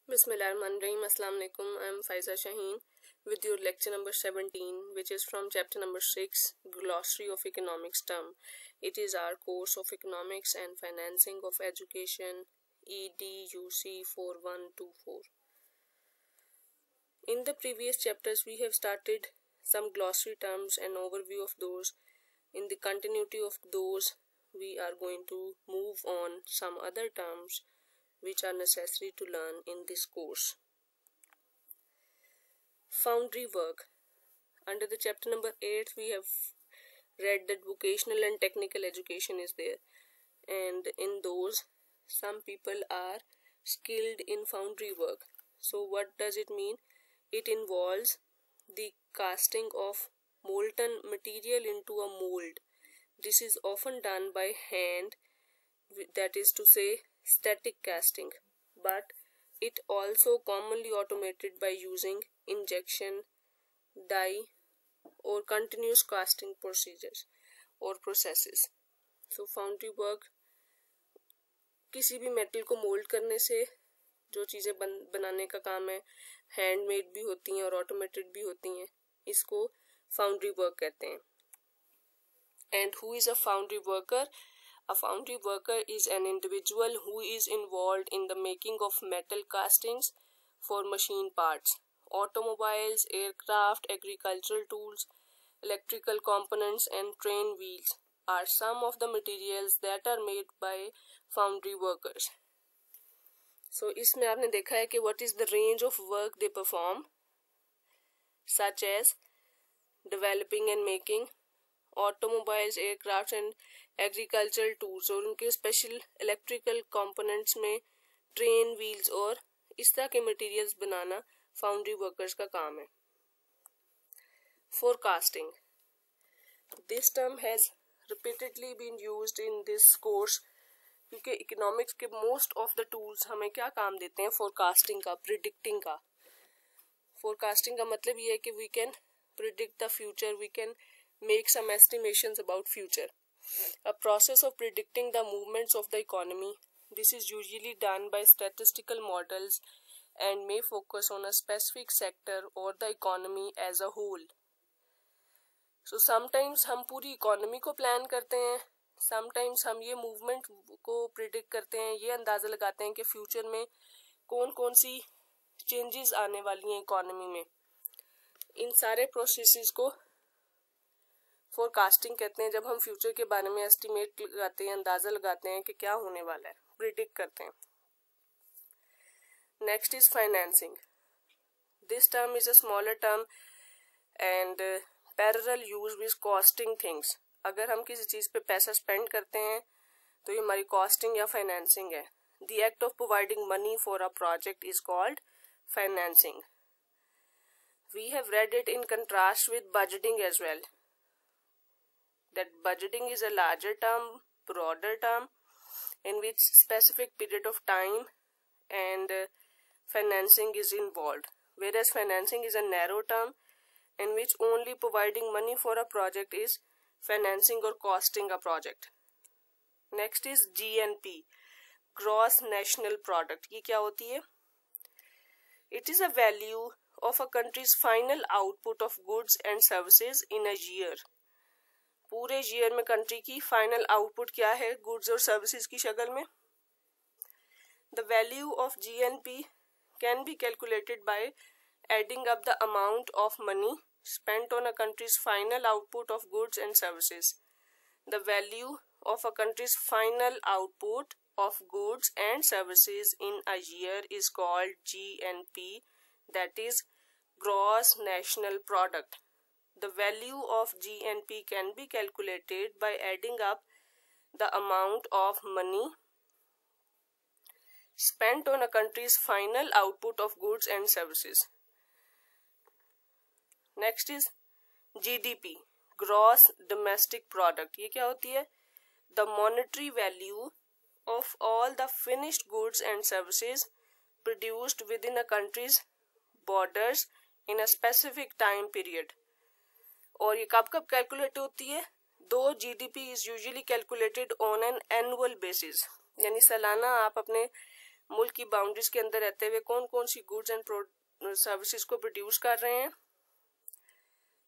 Bismillahirrahmanirrahim. Assalamu alaikum. I am Faiza Shaheen with your lecture number 17, which is from chapter number 6, Glossary of Economics Term. It is our course of Economics and Financing of Education, EDUC 4124. In the previous chapters, we have started some glossary terms and overview of those. In the continuity of those, we are going to move on some other terms which are necessary to learn in this course. Foundry work. Under the chapter number 8, we have read that vocational and technical education is there, and in those some people are skilled in foundry work. So what does it mean? It involves the casting of molten material into a mold. This is often done by hand, that is to say static casting, but it also commonly automated by using injection, die or continuous casting procedures or processes. So foundry work किसी भी metal को mould करने से जो चीज़ें बनाने का काम है, हैंडमेड भी होती हैं और ऑटोमेटेड भी होती हैं, इसको फाउंड्री वर्क कहते हैं. And who is a foundry worker? A foundry worker is an individual who is involved in the making of metal castings for machine parts. Automobiles, aircraft, agricultural tools, electrical components and train wheels are some of the materials that are made by foundry workers. So इसमें आपने देखा है कि what is the range of work they perform, such as developing and making automobiles, aircraft and agricultural tools, और उनके special electrical components में train wheels और इस तरह के मटेरियल्स बनाना फाउंड्री वर्कर्स का काम है. Forecasting. This term has repeatedly been used in this course, क्योंकि इकोनॉमिक्स के मोस्ट ऑफ द टूल्स हमें क्या काम देते हैं? फोरकास्टिंग का, प्रिडिक्टिंग का. फोरकास्टिंग का मतलब ये है कि we can predict the future, we can make some estimations about future. A process of predicting the movements of the economy. This is usually done by statistical models and may focus on a specific sector or the economy as a whole. So sometimes हम पूरी economy को plan करते हैं, sometimes हम ये movement को predict करते हैं, ये अंदाज़ा लगाते हैं कि future में कौन कौन सी changes आने वाली हैं economy में. इन सारे processes को फोरकास्टिंग कहते हैं. जब हम फ्यूचर के बारे में एस्टिमेट लगाते हैं, अंदाज़ा लगाते हैं कि क्या होने वाला है, प्रिडिक्ट करते हैं. Next is financing. This term is a smaller term and parallel use with costing things. अगर हम किसी चीज़ पे पैसा स्पेंड करते हैं तो ये हमारी कॉस्टिंग या फाइनेंसिंग है. The act of providing money for a project is called financing. We have read it in contrast with budgeting as well. That budgeting is a larger term, broader term, in which specific period of time and financing is involved, whereas financing is a narrow term in which only providing money for a project is financing or costing a project. Next is GNP, Gross National Product. ये क्या होती है? It is a value of a country's final output of goods and services in a year. पूरे year में country की final output क्या है goods और सर्विसेज की शक्ल में. The value of GNP can be calculated by adding up the amount of money spent on a country's final output of goods and services. The value of a country's final output of goods and services in a year is called GNP, that is Gross National Product. The value of GNP can be calculated by adding up the amount of money spent on a country's final output of goods and services. Next is GDP, Gross Domestic Product. ये क्या होती है? The monetary value of all the finished goods and services produced within a country's borders in a specific time period. और ये कब कब calculate होती है? दो GDP is usually calculated on an annual basis, यानी सालाना आप अपने मुल्क की बाउंड्रीज के अंदर रहते हुए कौन कौन सी गुड्स एंड सर्विसेज को प्रोड्यूस कर रहे हैं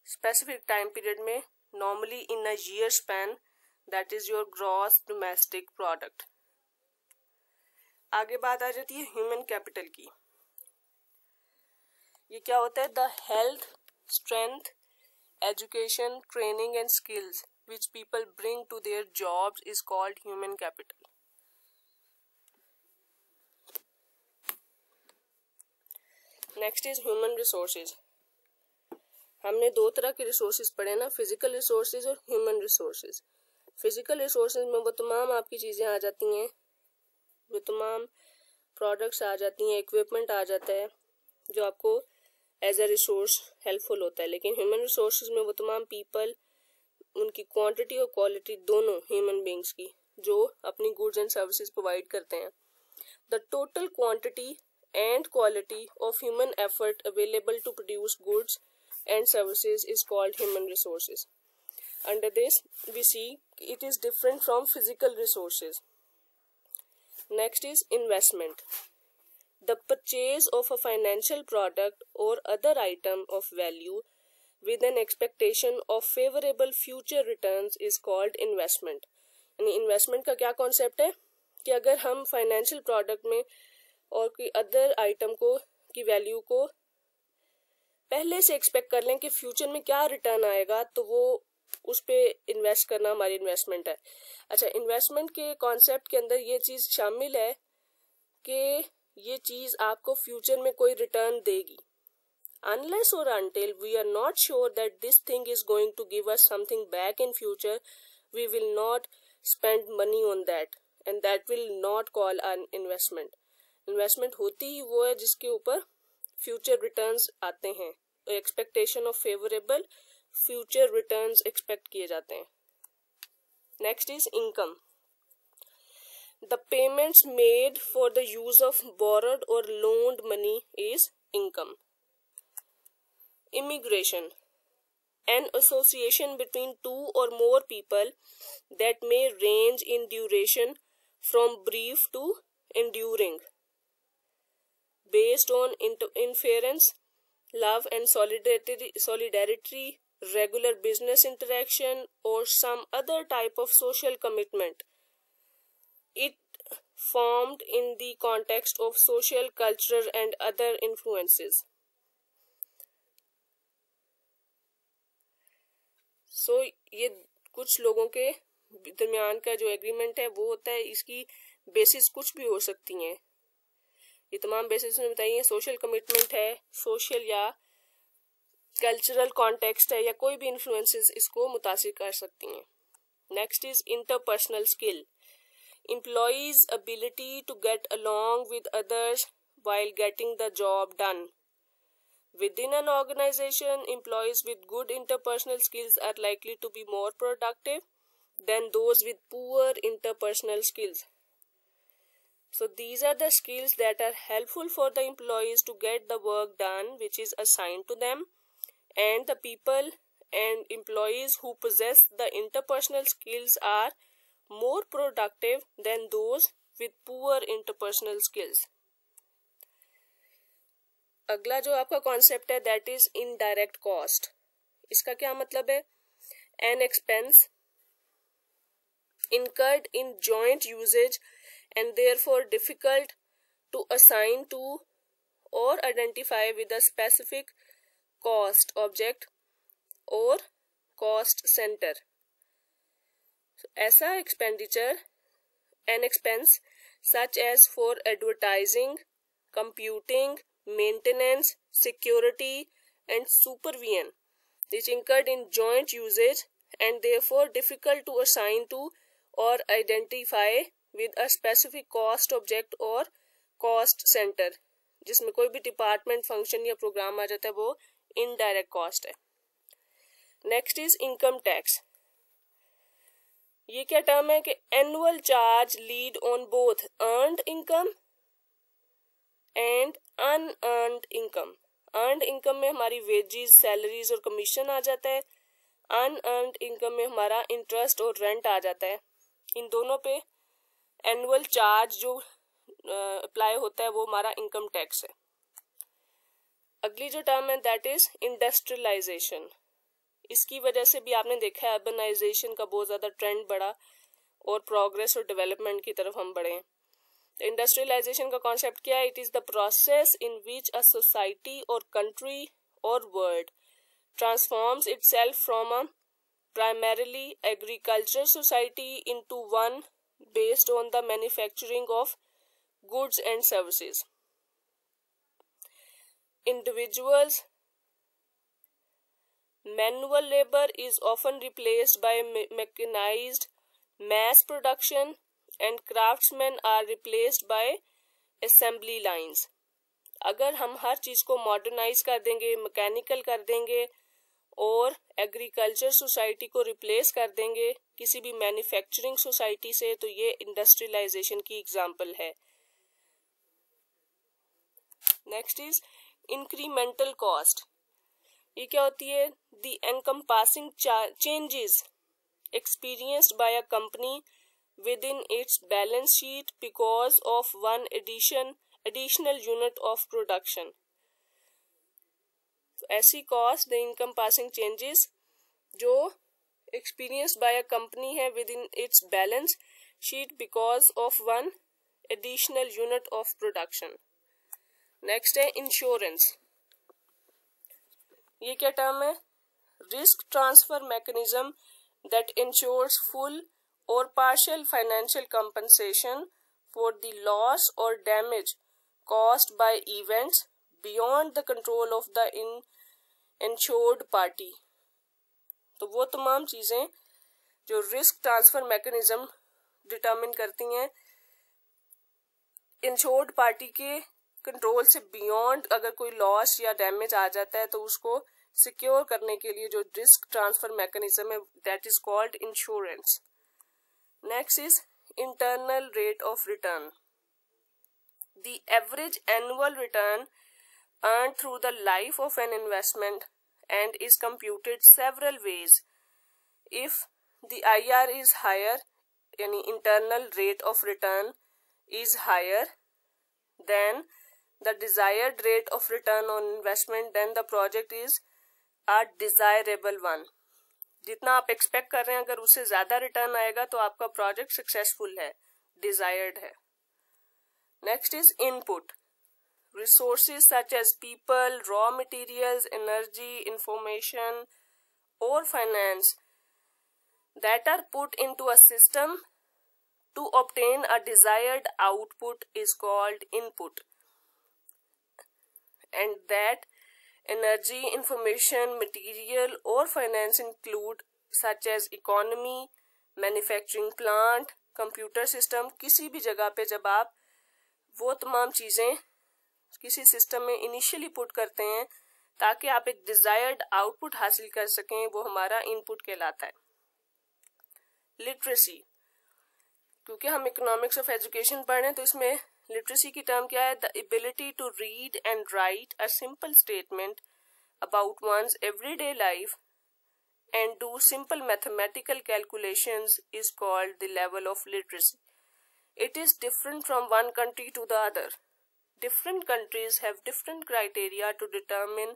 स्पेसिफिक टाइम पीरियड में, normally in a year span, that is your gross domestic product. आगे बात आ जाती है ह्यूमन कैपिटल की। ये क्या होता है? The health, strength, education, training and skills which people bring to their jobs is called human capital. Next is human resources. हमने दो तरह के रिसोर्सेज पढ़े ना, फिजिकल रिसोर्सेज और ह्यूमन रिसोर्सेज। फिजिकल रिसोर्सेज में वो तमाम आपकी चीज़ें आ जाती हैं, वो तमाम प्रोडक्ट्स आ जाती हैं, इक्विपमेंट आ जाता है जो आपको एज अ रिसोर्स हेल्पफुल होता है। लेकिन ह्यूमन रिसोर्सेज में वो तमाम पीपल, उनकी क्वांटिटी और क्वालिटी दोनों ह्यूमन बींग्स की, जो अपनी गुड्स एंड सर्विसेज प्रोवाइड करते हैं। The total quantity and quality of human effort available to produce goods and services is called human resources. Under this we see it is different from physical resources. Next is investment. The purchase of a financial product और other item of value with an expectation of favorable future returns is called investment. यानी investment का क्या concept है कि अगर हम financial product में और कोई अदर आइटम को की वैल्यू को पहले से एक्सपेक्ट कर लें कि फ्यूचर में क्या रिटर्न आएगा, तो वो उस पे इन्वेस्ट करना हमारी इन्वेस्टमेंट है। अच्छा, इन्वेस्टमेंट के कॉन्सेप्ट के अंदर ये चीज़ शामिल है कि ये चीज़ आपको फ्यूचर में कोई रिटर्न देगी। Unless or until we are not sure that this thing is going to give us something back in future, we will not spend money on that, and that will not call an investment. Investment होती ही वो है जिसके ऊपर future returns आते हैं, expectation of favorable future returns expect किए जाते हैं। Next is income. The payments made for the use of borrowed or loaned money is income. Immigration, an association between two or more people that may range in duration from brief to enduring, based on inference, love and solidarity, regular business interaction, or some other type of social commitment. It formed in the context of social, cultural and other influences. ये कुछ लोगों के दरमियान का जो agreement है वो होता है, इसकी बेसिस कुछ भी हो सकती हैं। ये तमाम बेसिस में बताइए, सोशल कमिटमेंट है, सोशल या कल्चरल कॉन्टेक्स्ट है, या कोई भी इन्फ्लुएंसेस इसको मुतासिर कर सकती हैं। Next is interpersonal skill. Employees ability to get along with others while getting the job done. Within an organization, employees with good interpersonal skills are likely to be more productive than those with poor interpersonal skills. So these are the skills that are helpful for the employees to get the work done which is assigned to them, and the people and employees who possess the interpersonal skills are more productive than those with poor interpersonal skills. अगला जो आपका concept है that is indirect cost. इसका क्या मतलब है? An expense incurred in joint usage and therefore difficult to assign to or identify with a specific cost object or cost center. So, ऐसा expenditure, an expense such as for advertising, computing, maintenance, security and supervision, which incurred in joint usage and therefore difficult to assign to or identify with a specific cost object or cost center, जिसमें कोई भी department function या programme आ जाता है, वो indirect cost है। Next is income tax. ये क्या टर्म है कि annual charge lead on both earned income and unearned income. Earned income में हमारी वेजेस, सैलरीज और कमीशन आ जाता है। अनअर्नड इनकम में हमारा इंटरेस्ट और रेंट आ जाता है। इन दोनों पे एनुअल चार्ज जो अप्लाई होता है वो हमारा इनकम टैक्स है। अगली जो टर्म है दैट इज इंडस्ट्रियलाइजेशन। इसकी वजह से भी आपने देखा है अर्बनाइजेशन का बहुत ज़्यादा ट्रेंड बढ़ा और प्रोग्रेस और डेवलपमेंट की तरफ हम बढ़े हैं। इंडस्ट्रियलाइजेशन का कॉन्सेप्ट क्या है? It is the process in which a society और कंट्री और world transforms itself from a primarily agriculture society into one based on the manufacturing of goods and services. Individuals' manual labor is often replaced by mechanized mass production and craftsmen are replaced by assembly lines. अगर हम हर चीज़ को modernise कर देंगे, mechanical कर देंगे और agriculture society को replace कर देंगे किसी भी मैन्युफैक्चरिंग सोसाइटी से, तो ये इंडस्ट्रियलाइजेशन की एग्जांपल है। Next is incremental cost. ये क्या होती है? The encompassing changes experienced by a company within its balance sheet because of one additional unit of production. ऐसी cost the encompassing changes जो एक्सपीरियंस बाय अ कंपनी है within its balance sheet because of one additional unit of production. Next है insurance. ये क्या term है? Risk transfer mechanism that insures full और partial financial compensation for the loss और damage caused by events beyond the control of the insured party. तो वो तमाम चीज़ें जो रिस्क ट्रांसफर मैकेनिज्म डिटरमिन करती हैं इंश्योर्ड पार्टी के कंट्रोल से बियॉन्ड, अगर कोई लॉस या डैमेज आ जाता है तो उसको सिक्योर करने के लिए जो रिस्क ट्रांसफर मैकेनिज्म है that is called insurance. Next is internal rate of return. The average annual return earned through the life of an investment and is computed several ways. If the IR is higher, yani internal rate of return is higher than the desired rate of return on investment, then the project is a desirable one. जितना आप expect कर रहे हैं अगर उससे ज्यादा return आएगा तो आपका प्रोजेक्ट सक्सेसफुल है, डिजायर्ड है। Next is input. Resources such as people, raw materials, energy, information, or finance that are put into a system to obtain a desired output is called input. And that energy, information, material, or finance include such as economy, manufacturing plant, computer system। किसी भी जगह पे जब आप वो तमाम चीज़ें किसी सिस्टम में इनिशियली पुट करते हैं ताकि आप एक डिजायर्ड आउटपुट हासिल कर सकें, वो हमारा इनपुट कहलाता है। लिटरेसी, क्योंकि हम इकोनॉमिक्स ऑफ एजुकेशन पढ़ रहे हैं तो इसमें लिटरेसी की टर्म क्या है? The ability to read and write a simple statement about one's everyday life and do simple mathematical calculations is called the level of literacy. It is different from one country to the other. Different countries have different criteria to determine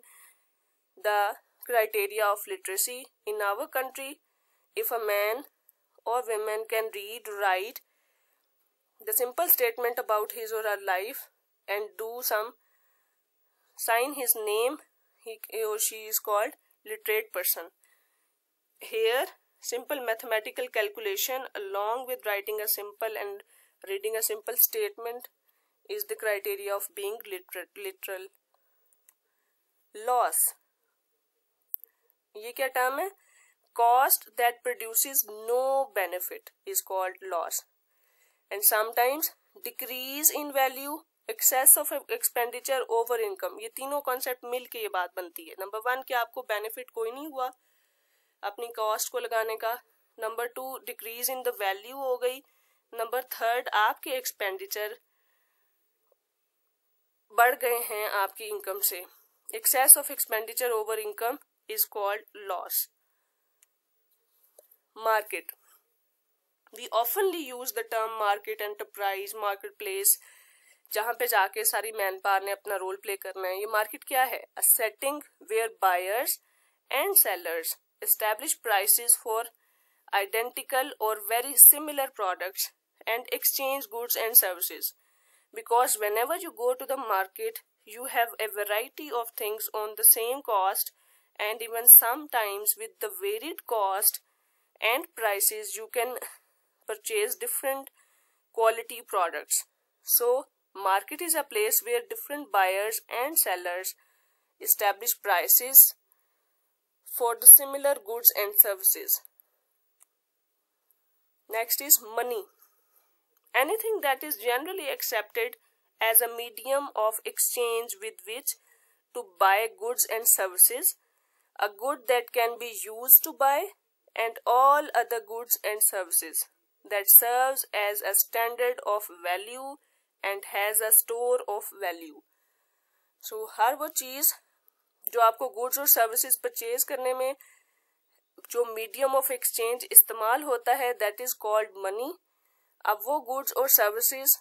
the criteria of literacy. In our country, if a man or woman can read, write the simple statement about his or her life and do some sign his name, he or she is called literate person. Here, simple mathematical calculation along with writing a simple and reading a simple statement is the criteria of being literal. Loss, ये क्या term है? Cost that produces no benefit is called loss. And sometimes decrease in value, excess of expenditure over income। ये तीनों concept मिल के ये बात बनती है। नंबर 1 कि आपको बेनिफिट कोई नहीं हुआ अपनी कॉस्ट को लगाने का। Number 2 decrease in the value हो गई। नंबर 3 आपके एक्सपेंडिचर बढ़ गए हैं आपकी इनकम से। Excess of expenditure over income is called loss. Market, we ऑफनली use the term market, enterprise, market place जहाँ पे जाके सारी मैन पावर ने अपना रोल प्ले करना है। ये मार्केट क्या है? A setting where buyers and sellers establish prices for identical or very similar products and exchange goods and services, because whenever you go to the market you have a variety of things on the same cost, and even sometimes with the varied cost and prices you can purchase different quality products. So market is a place where different buyers and sellers establish prices for the similar goods and services. Next is money. Anything that is generally accepted as a medium of exchange with which to buy goods and services, a good that can be used to buy, and all other goods and services that serves as a standard of value and has a store of value. So हर वो चीज़ जो आपको goods और services purchase करने में जो medium of exchange इस्तेमाल होता है दैट इज कॉल्ड मनी। अब वो गुड्स और सर्विसेज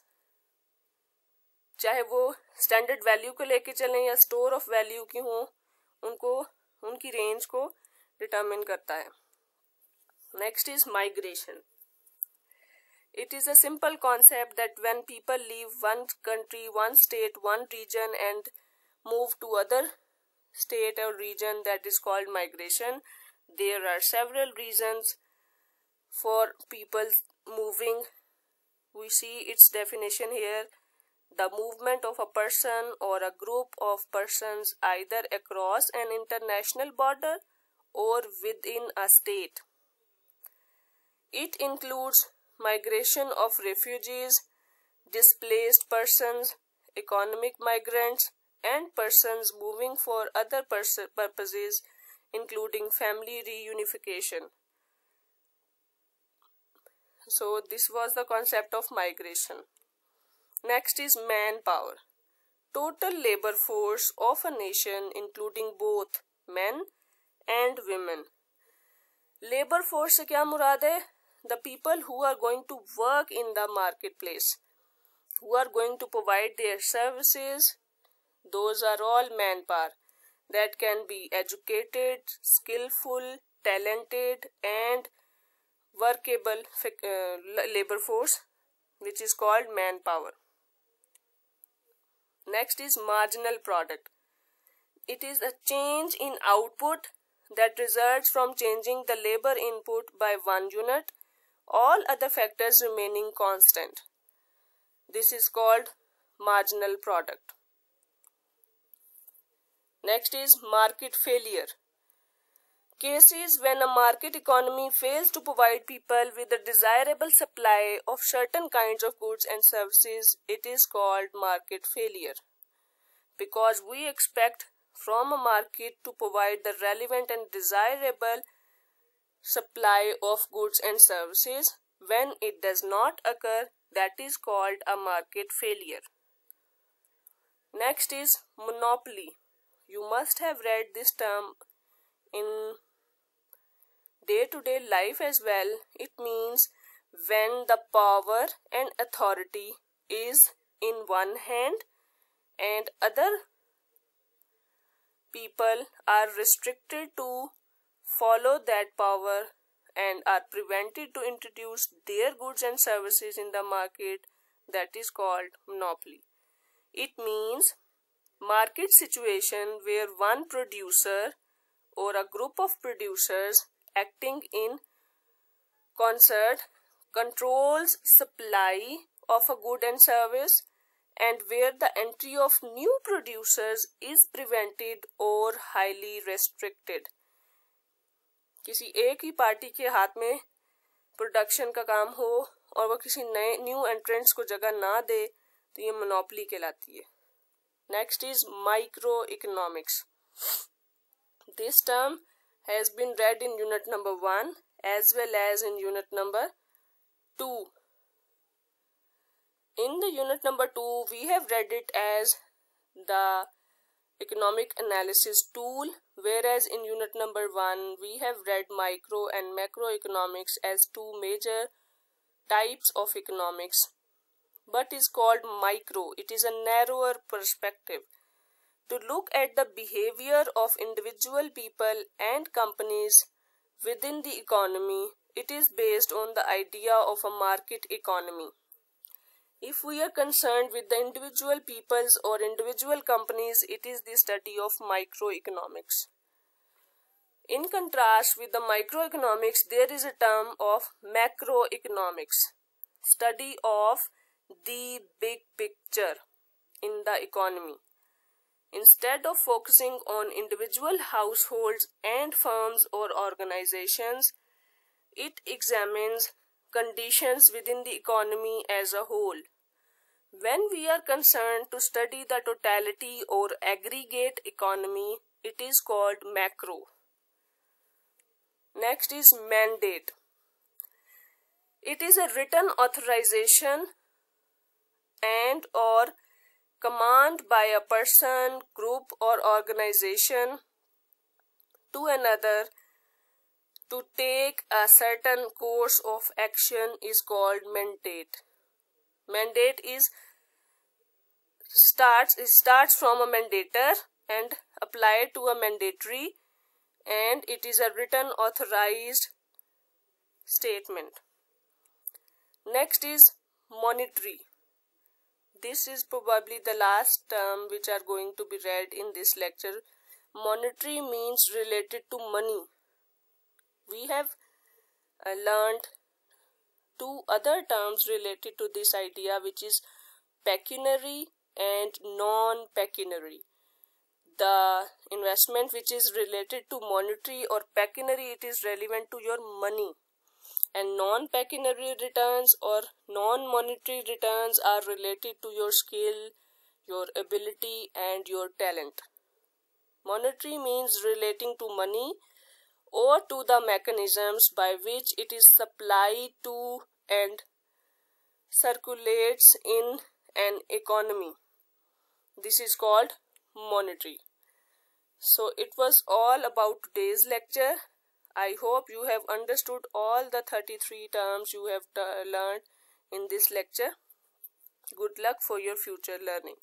चाहे वो स्टैंडर्ड वैल्यू को लेके चलें या स्टोर ऑफ वैल्यू की हो, उनको उनकी रेंज को डिटरमिन करता है। Next is migration. It is a simple concept that when people leave one country, one state, one region and move to other state or region, that is called migration. There are several reasons for people moving. We see its definition here: the movement of a person or a group of persons either across an international border or within a state. It includes migration of refugees, displaced persons, economic migrants, and persons moving for other purposes, including family reunification. So this was the concept of migration. Next is manpower. Total labor force of a nation, including both men and women. Labor force से क्या मुराद है? The people who are going to work in the marketplace, who are going to provide their services. Those are all manpower that can be educated, skillful, talented, and workable labor force, which is called manpower. Next is marginal product. It is a change in output that results from changing the labor input by 1 unit, all other factors remaining constant. This is called marginal product. Next is market failure. Cases when a market economy fails to provide people with a desirable supply of certain kinds of goods and services, it is called market failure. Because we expect from a market to provide the relevant and desirable supply of goods and services, when it does not occur, that is called a market failure. Next is monopoly. You must have read this term in day-to-day life as well. It means when the power and authority is in one hand and other people are restricted to follow that power and are prevented to introduce their goods and services in the market, that is called monopoly. It means market situation where one producer or a group of producers acting in concert controls supply of a good and service, and where the entry of new producers is prevented or highly restricted. किसी एक ही party के हाथ में production का काम हो और वो किसी नए न्यू एंट्रेंट्स को जगह ना दे तो ये मोनोपोली कहलाती है। Next is microeconomics. This term has been read in unit number 1 as well as in unit number 2. In the unit number 2, we have read it as the economic analysis tool, whereas in unit number 1, we have read micro and macroeconomics as two major types of economics. but is called micro. It is a narrower perspective to look at the behavior of individual people and companies within the economy. It is based on the idea of a market economy. If we are concerned with the individual peoples or individual companies, it is the study of microeconomics. In contrast with the microeconomics, there is a term of macroeconomics, study of the big picture in the economy. Instead of focusing on individual households and firms or organizations, it examines conditions within the economy as a whole. When we are concerned to study the totality or aggregate economy, it is called macro. Next is mandate. It is a written authorization and or command by a person, group or organization to another to take a certain course of action is called mandate. Mandate starts from a mandator and applied to a mandatory, and it is a written authorized statement. Next is monetary. This is probably the last term which are going to be read in this lecture. Monetary means related to money. We have learned two other terms related to this idea, which is pecuniary and non-pecuniary. The investment which is related to monetary or pecuniary, it is relevant to your money, and non-pecuniary returns or non-monetary returns are related to your skill, your ability and your talent. Monetary means relating to money or to the mechanisms by which it is supplied to and circulates in an economy. This is called monetary. So it was all about today's lecture. I hope you have understood all the 33 terms you have learned in this lecture. Good luck for your future learning.